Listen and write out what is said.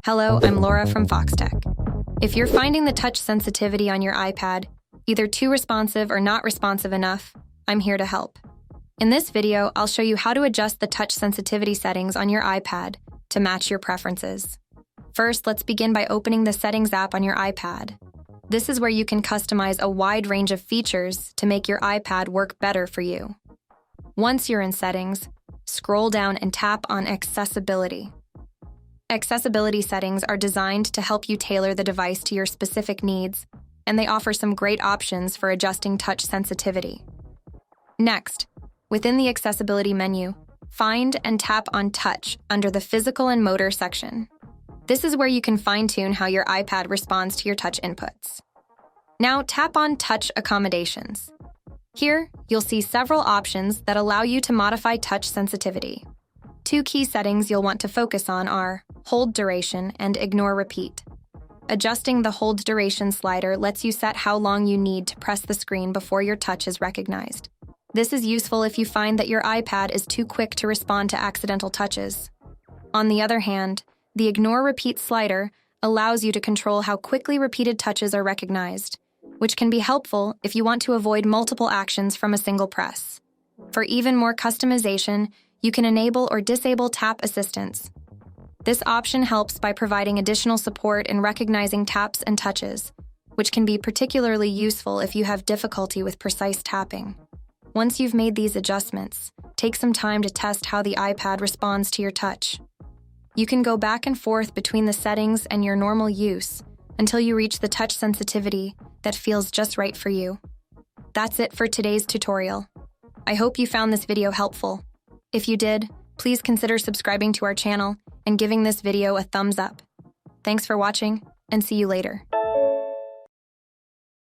Hello, I'm Laura from Foxtecc. If you're finding the touch sensitivity on your iPad either too responsive or not responsive enough, I'm here to help. In this video, I'll show you how to adjust the touch sensitivity settings on your iPad to match your preferences. First, let's begin by opening the Settings app on your iPad. This is where you can customize a wide range of features to make your iPad work better for you. Once you're in Settings, scroll down and tap on Accessibility. Accessibility settings are designed to help you tailor the device to your specific needs, and they offer some great options for adjusting touch sensitivity. Next, within the Accessibility menu, find and tap on Touch under the Physical and Motor section. This is where you can fine-tune how your iPad responds to your touch inputs. Now tap on Touch Accommodations. Here, you'll see several options that allow you to modify touch sensitivity. Two key settings you'll want to focus on are Hold Duration and Ignore Repeat. Adjusting the Hold Duration slider lets you set how long you need to press the screen before your touch is recognized. This is useful if you find that your iPad is too quick to respond to accidental touches. On the other hand, the Ignore Repeat slider allows you to control how quickly repeated touches are recognized, which can be helpful if you want to avoid multiple actions from a single press. For even more customization, you can enable or disable tap assistance. This option helps by providing additional support in recognizing taps and touches, which can be particularly useful if you have difficulty with precise tapping. Once you've made these adjustments, take some time to test how the iPad responds to your touch. You can go back and forth between the settings and your normal use until you reach the touch sensitivity that feels just right for you. That's it for today's tutorial. I hope you found this video helpful. If you did, please consider subscribing to our channel and giving this video a thumbs up. Thanks for watching, and see you later.